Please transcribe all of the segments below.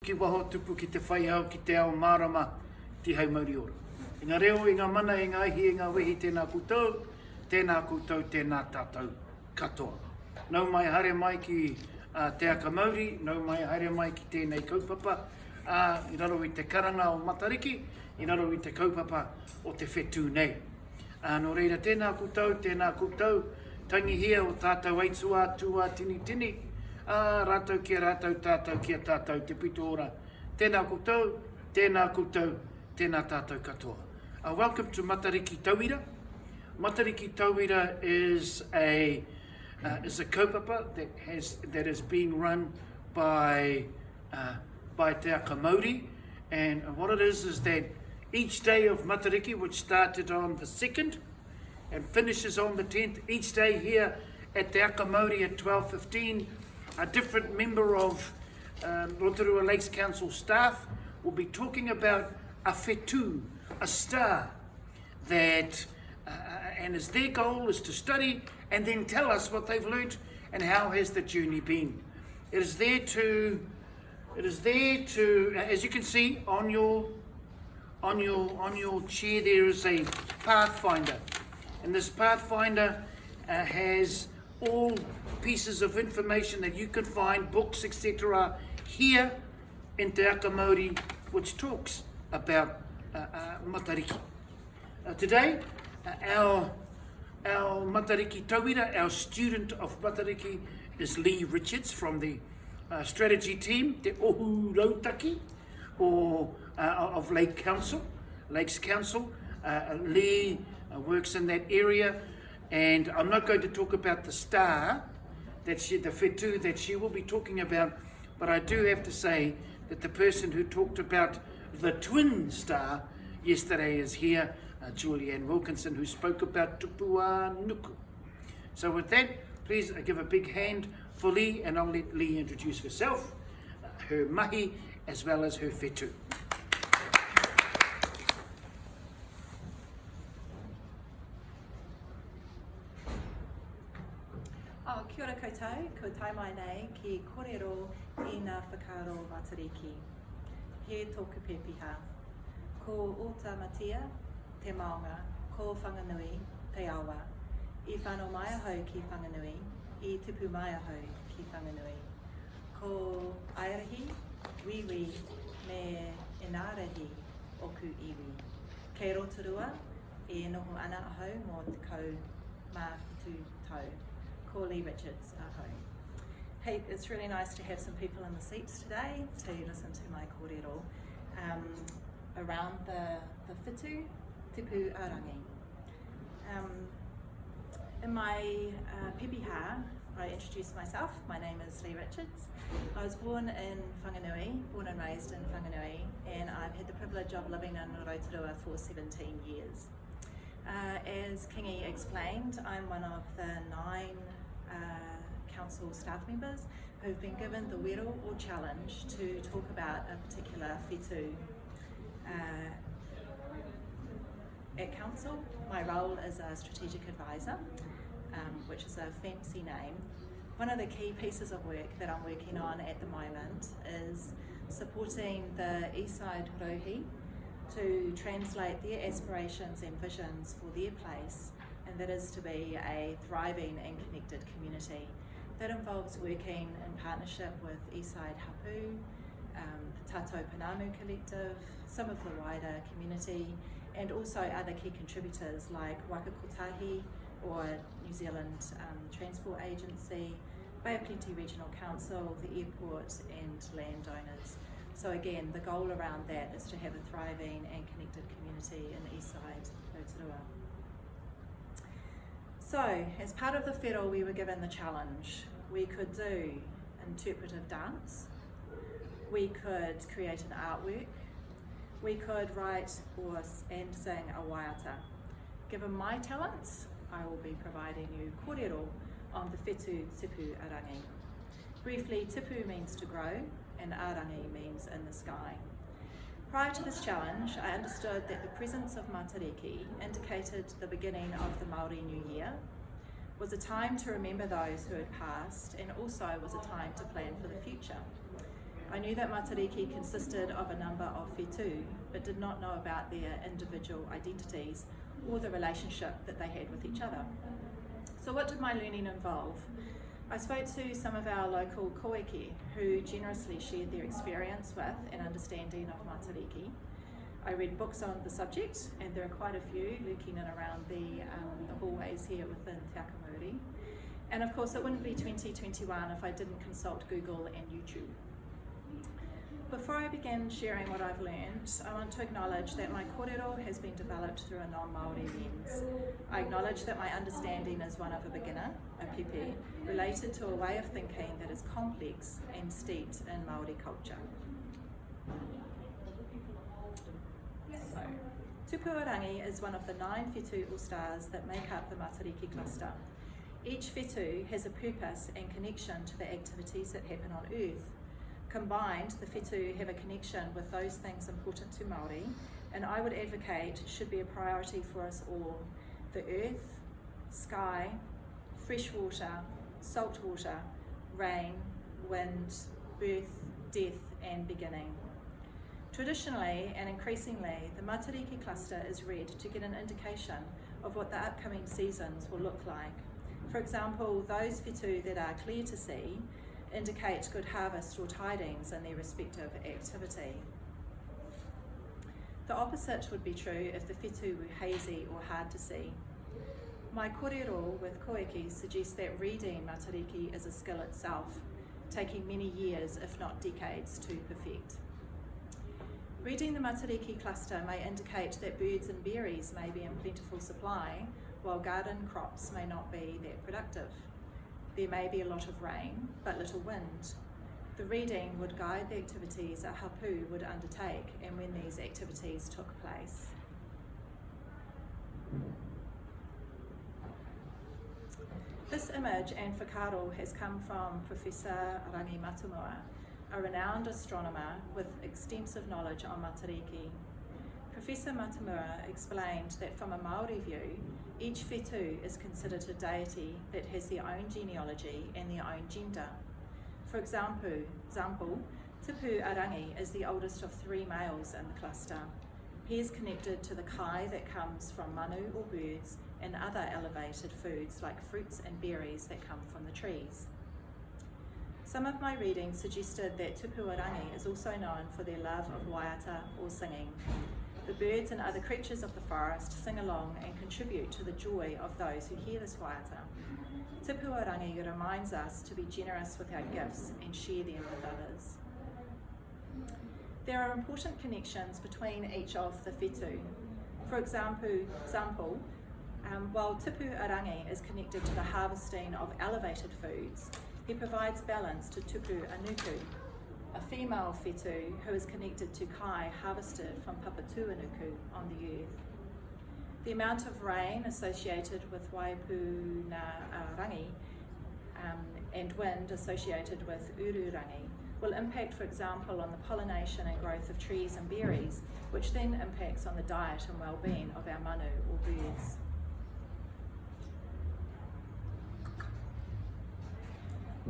ki waho tupu ki te whai au ki te ao marama ti hau mauri ora. I ngā reo, i ngā mana, i ngā ihi, i ngā wehi, tēnā koutou, tēnā tātou katoa. Nau mai haere mai ki te aka Māori, nau mai haere mai ki tēnei kaupapa, i raro i te karanga o Matariki, i raro i te kaupapa o te whetu nei. Nō reira, tēnā koutou, tangi hia o tātou aitua, tua, tini, rātou kia rātou, tātou kia tātou, te pito ora. Tēnā koutou, tēnā tātou katoa. Welcome to Matariki Tauira. Matariki Tauira is a kaupapa that is being run by te aka Māori, and what it is that each day of Matariki, which started on the 2nd and finishes on the 10th, each day here at te aka Māori at 12:15, a different member of Rotorua Lakes Council staff will be talking about a whetu, a star, that and their goal is to study and then tell us what they've learnt and how has the journey been. It is there to, as you can see on your chair, there is a pathfinder, and this pathfinder has all pieces of information that you can find, books, etc., here in Te Aka Māori, which talks about Matariki. Today, our Matariki Tauira, our student of Matariki, is Leigh Richards from the strategy team, Te Ohu Rautaki, of Lakes Council. Leigh works in that area, and I'm not going to talk about the star, the whetu that she will be talking about, but I do have to say that the person who talked about the twin star yesterday is here, Julianne Wilkinson, who spoke about Tupuarangi. So with that, please give a big hand for Leigh, and I'll let Leigh introduce herself, her mahi, as well as her whetu. Kia ora koutou, ko tai mai nei ki kōrero I ngā whakaaro Matariki. He tōku pepiha. Ko ota matia, te maonga, ko whanganui, te awa. I whānau mai ahau ki whanganui, I tupu mai ahau ki whanganui. Ko airahi, wiwi, me enārahi, oku iwi. Kei Rotorua, e noho ana ahau mō te kau mā whetu tau. Ko Leigh Richards ahau. Hey, it's really nice to have some people in the seats today to listen to my kōrero around the whetu, Tupuarangi. In my pepiha, I introduce myself. My name is Leigh Richards. I was born in Whanganui, born and raised in Whanganui, and I've had the privilege of living in Rotorua for 17 years. As Kingi explained, I'm one of the 9 council staff members who've been given the whetu or challenge to talk about a particular whetu. At council, my role is a strategic advisor, which is a fancy name. One of the key pieces of work that I'm working on at the moment is supporting the Eastside Rohi to translate their aspirations and visions for their place, and that is to be a thriving and connected community. That involves working in partnership with Eastside Hapu, the Tatou Panamu Collective, some of the wider community, and also other key contributors like Wakakotahi or New Zealand Transport Agency, Bay of Plenty Regional Council, the airport, and landowners. So again, the goal around that is to have a thriving and connected community in Eastside Rotorua. So, as part of the whero, we were given the challenge. We could do interpretive dance, we could create an artwork, we could write and sing a waiata. Given my talents, I will be providing you kōrero on the whetu Tupuarangi. Briefly, tipu means to grow, and arangi means in the sky. Prior to this challenge, I understood that the presence of Matariki indicated the beginning of the Māori New Year, was a time to remember those who had passed, and also was a time to plan for the future. I knew that Matariki consisted of a number of whetu, but did not know about their individual identities or the relationship that they had with each other. So what did my learning involve? I spoke to some of our local koeki who generously shared their experience with and understanding of Matariki. I read books on the subject, and there are quite a few lurking in around the hallways here within Te Akamuri. And of course it wouldn't be 2021 if I didn't consult Google and YouTube. Before I begin sharing what I've learned, I want to acknowledge that my kōrero has been developed through a non-Māori lens. I acknowledge that my understanding is one of a beginner, a pepe, related to a way of thinking that is complex and steeped in Māori culture. So, Tupuarangi is one of the 9 whetu or stars that make up the Matariki cluster. Each whetu has a purpose and connection to the activities that happen on Earth. Combined, the whetu have a connection with those things important to Māori, and I would advocate should be a priority for us all. The earth, sky, fresh water, salt water, rain, wind, birth, death, and beginning. Traditionally and increasingly, the Matariki cluster is read to get an indication of what the upcoming seasons will look like. For example, those whetu that are clear to see indicate good harvest or tidings in their respective activity. The opposite would be true if the whetu were hazy or hard to see. My kōrero with koeki suggests that reading Matariki is a skill itself, taking many years, if not decades, to perfect. Reading the Matariki cluster may indicate that birds and berries may be in plentiful supply, while garden crops may not be that productive. There may be a lot of rain, but little wind. The reading would guide the activities a hapu would undertake and when these activities took place. This image and whakaaro has come from Professor Rangi Matamua, a renowned astronomer with extensive knowledge on Matariki. Professor Matamua explained that from a Māori view, each whetu is considered a deity that has their own genealogy and their own gender. For example, Tupuarangi is the oldest of 3 males in the cluster. He is connected to the kai that comes from manu or birds and other elevated foods like fruits and berries that come from the trees. Some of my reading suggested that Tupuarangi is also known for their love of waiata or singing. The birds and other creatures of the forest sing along and contribute to the joy of those who hear this waiata. Tupuarangi reminds us to be generous with our gifts and share them with others. There are important connections between each of the whetu. For example, while Tupuarangi is connected to the harvesting of elevated foods, he provides balance to Tupuanuku, a female whetu who is connected to kai harvested from Papatuanuku on the earth. The amount of rain associated with Waipunarangi and wind associated with Ururangi will impact, for example, on the pollination and growth of trees and berries, which then impacts on the diet and well-being of our manu or birds.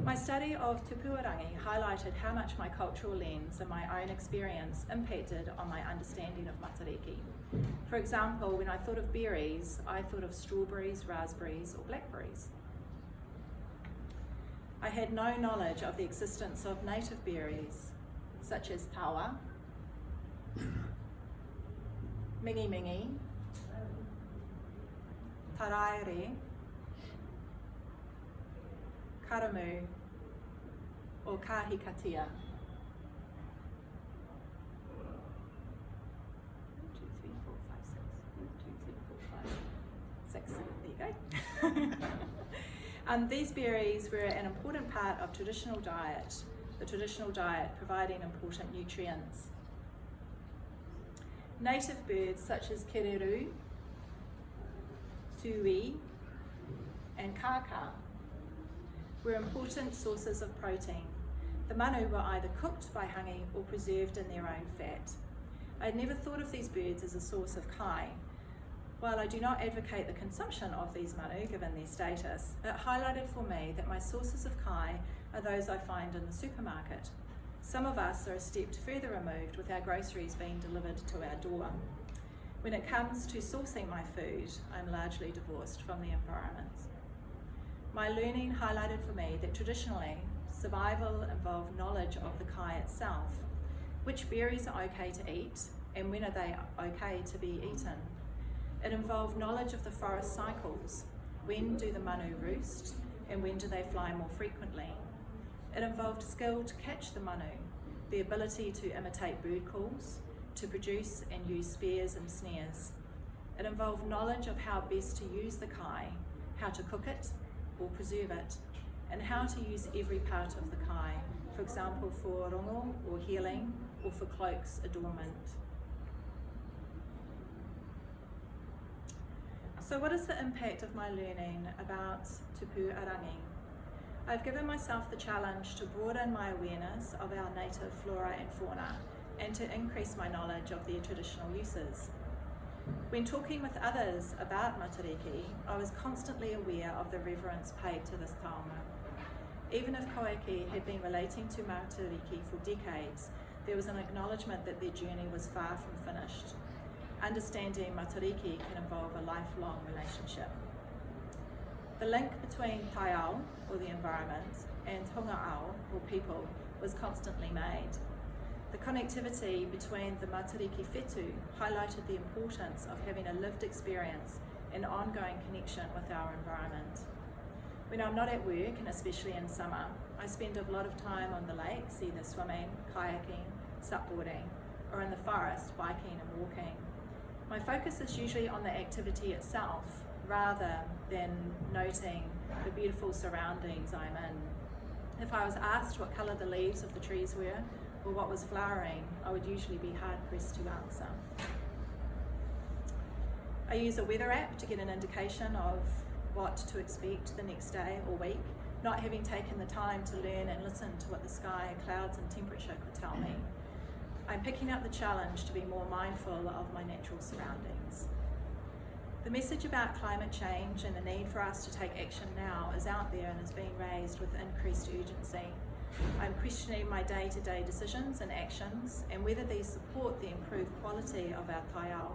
My study of Tupuarangi highlighted how much my cultural lens and my own experience impacted on my understanding of Matariki. For example, when I thought of berries, I thought of strawberries, raspberries, or blackberries. I had no knowledge of the existence of native berries, such as tawa, mingi mingi, taraere, karamu, or kahikatea. 6. There you go. These berries were an important part of traditional diet, the traditional diet providing important nutrients. Native birds such as kereru, tui, and kaka were important sources of protein. The manu were either cooked by hangi or preserved in their own fat. I had never thought of these birds as a source of kai. While I do not advocate the consumption of these manu given their status, it highlighted for me that my sources of kai are those I find in the supermarket. Some of us are a step further removed with our groceries being delivered to our door. When it comes to sourcing my food, I'm largely divorced from the environment. My learning highlighted for me that traditionally, survival involved knowledge of the kai itself. Which berries are okay to eat and when are they okay to be eaten? It involved knowledge of the forest cycles. When do the manu roost and when do they fly more frequently? It involved skill to catch the manu, the ability to imitate bird calls, to produce and use spears and snares. It involved knowledge of how best to use the kai, how to cook it or preserve it, and how to use every part of the kai, for example for rongo or healing, or for cloaks adornment. So what is the impact of my learning about Tupuarangi? I've given myself the challenge to broaden my awareness of our native flora and fauna and to increase my knowledge of their traditional uses. When talking with others about Matariki, I was constantly aware of the reverence paid to this taonga. Even if Koike had been relating to Matariki for decades, there was an acknowledgement that their journey was far from finished. Understanding Matariki can involve a lifelong relationship. The link between taiao, or the environment, and honga'ao, or people, was constantly made. The connectivity between the Matariki whetu highlighted the importance of having a lived experience and ongoing connection with our environment. When I'm not at work, and especially in summer, I spend a lot of time on the lakes, either swimming, kayaking, supboarding, or in the forest, biking and walking. My focus is usually on the activity itself, rather than noting the beautiful surroundings I'm in. If I was asked what colour the leaves of the trees were, or what was flowering, I would usually be hard-pressed to answer. I use a weather app to get an indication of what to expect the next day or week, not having taken the time to learn and listen to what the sky, clouds and temperature could tell me. I'm picking up the challenge to be more mindful of my natural surroundings. The message about climate change and the need for us to take action now is out there and is being raised with increased urgency. I'm questioning my day-to-day decisions and actions and whether these support the improved quality of our taiao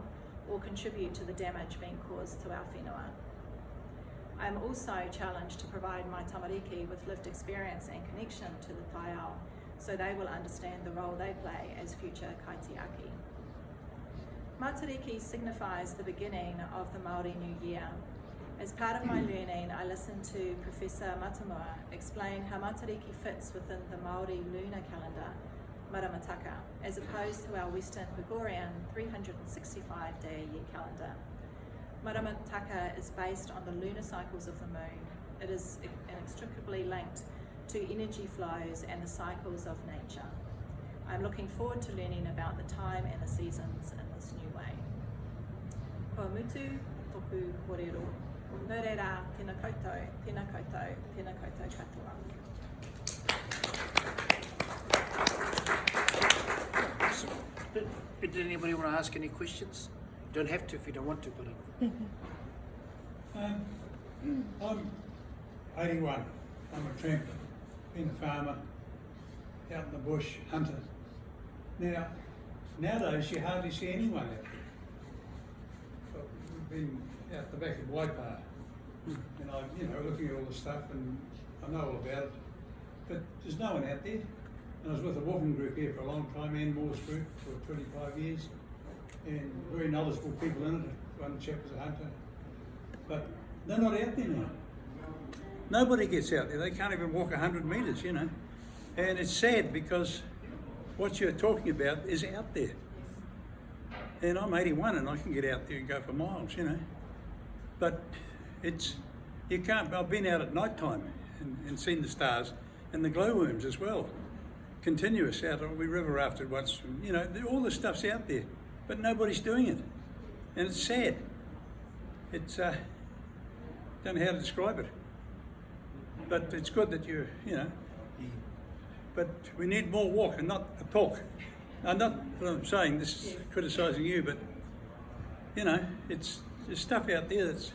or contribute to the damage being caused to our whenua. I'm also challenged to provide my tamariki with lived experience and connection to the taiao so they will understand the role they play as future kaitiaki. Matariki signifies the beginning of the Māori New Year. As part of my learning, I listened to Professor Matamua explain how Matariki fits within the Māori lunar calendar, Maramataka, as opposed to our Western Gregorian 365-day-a-year calendar. Maramataka is based on the lunar cycles of the moon. It is inextricably linked to energy flows and the cycles of nature. I'm looking forward to learning about the time and the seasons in this new way. Ko mutu toku kōrero. Nō reira, tēnā koutou, tēnā koutou, tēnā koutou katoa. Did anybody want to ask any questions? You don't have to if you don't want to, but... I'm 81. I'm a tramp, been a farmer, out in the bush, hunter. Now, nowadays you hardly see anyone out there. But we've been out the back of Waipa, and I'm looking at all the stuff, and I know all about it. But there's no one out there. And I was with a walking group here for a long time, Ann Moore's group, for 25 years, and very knowledgeable people in it. One chap was a hunter. But they're not out there now. Nobody gets out there. They can't even walk 100 metres, And it's sad because what you're talking about is out there. And I'm 81 and I can get out there and go for miles, But you can't. I've been out at night time and seen the stars and the glowworms as well. Continuous out on the river after once, all the stuff's out there, but nobody's doing it. And it's sad. It's, don't know how to describe it. But it's good that but we need more walk and not a talk. I'm not what I'm saying, this is criticising you, but there's stuff out there it's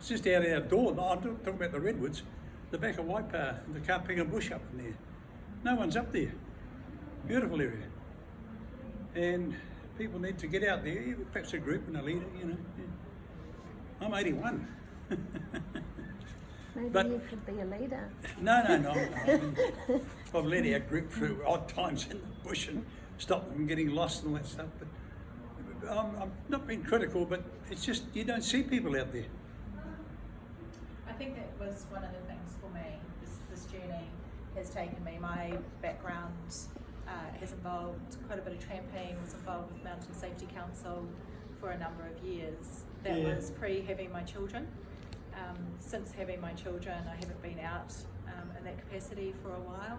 just out our door. No, I'm talking about the redwoods, the back of Waipa, the Kapinga bush up in there. No one's up there. Beautiful area. And people need to get out there, perhaps a group and a leader, you know. Yeah. I'm 81. Maybe But- you could be a leader. No. I've led our group through odd times in the bush and stopped them from getting lost and all that stuff. But I'm not being critical, but it's just you don't see people out there. I think that was one of the things for me. This journey has taken me. My background has involved quite a bit of tramping, was involved with Mountain Safety Council for a number of years. That Yeah. was pre having my children. Since having my children, I haven't been out in that capacity for a while.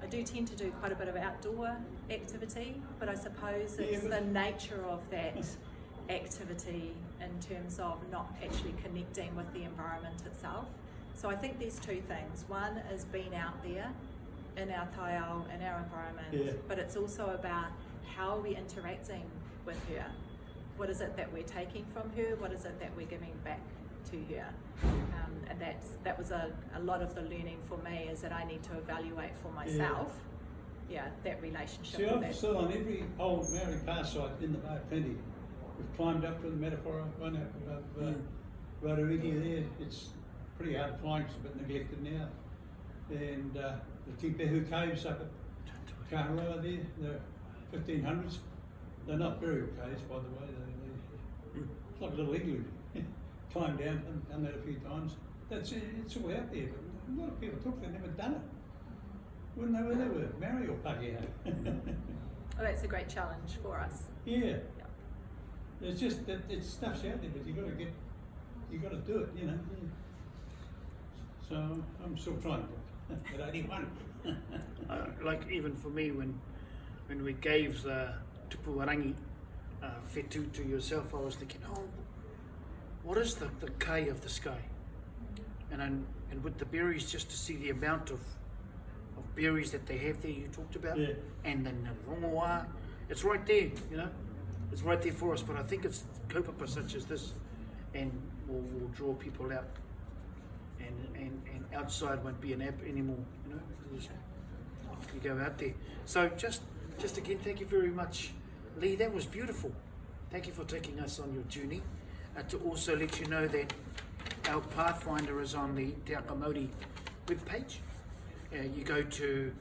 I do tend to do quite a bit of outdoor activity, but I suppose it's the nature of that activity in terms of not actually connecting with the environment itself. So I think there's two things. One is being out there in our taiao, in our environment, but it's also about how are we interacting with her. What is it that we're taking from her? What is it that we're giving back to her? And that was a lot of the learning for me, is that I need to evaluate for myself, that relationship See, with I've that. still on every old Maori car site in the Bay plenty. We've climbed up to the Metaphora one up above Rotorua there. It's pretty hard climbing, it's a bit neglected now. And the Tipehu caves up at Kaharoa there, the 1500s. They're not burial caves, by the way. It's like a little igloo. Climbed down and done that a few times. It's all out there, but a lot of people they've never done it. Wouldn't know where they were, Maori or Pākehā. Well, that's a great challenge for us. Yeah. It's just that it's stuff's out there, but you got to do it, you know. So I'm still trying to do it at 81. Like even for me, when we gave the Tupuarangi whetu to yourself, I was thinking, what is the kai of the sky? And with the berries, just to see the amount of berries that they have there, you talked about, Yeah. and then the rongoa, it's right there, you know, it's right there for us. But I think it's kaupapa such as this, and will draw people out, and outside won't be an app anymore, you know. You go out there. So just again, thank you very much, Leigh. That was beautiful. Thank you for taking us on your journey. To also let you know that our Pathfinder is on the Te Aka Māori webpage. You go to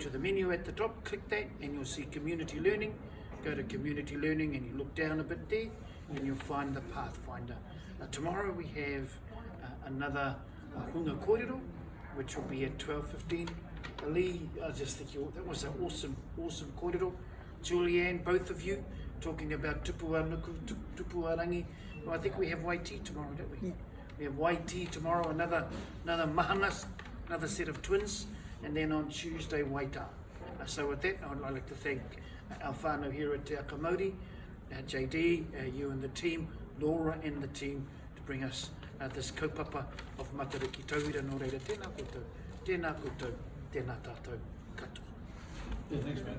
the menu at the top, click that, and you'll see Community Learning. Go to Community Learning, and you look down a bit there, and you'll find the Pathfinder. Tomorrow we have another hunga kōrero, which will be at 12:15. Leigh, I just think that was an awesome kōrero. Julianne, both of you, talking about Tupuarangi. Well, I think we have Waiti tomorrow, don't we? Yeah. We have Waiti tomorrow, another mahanas, another set of twins, and then on Tuesday, Waita. So with that, I'd like to thank our whānau here at Te Aka Māori, JD, you and the team, Laura and the team, to bring us this kaupapa of Matariki Tauira. Nō reira, tēnā koutou, tēnā tātou, katoa. Yeah, thanks, mate.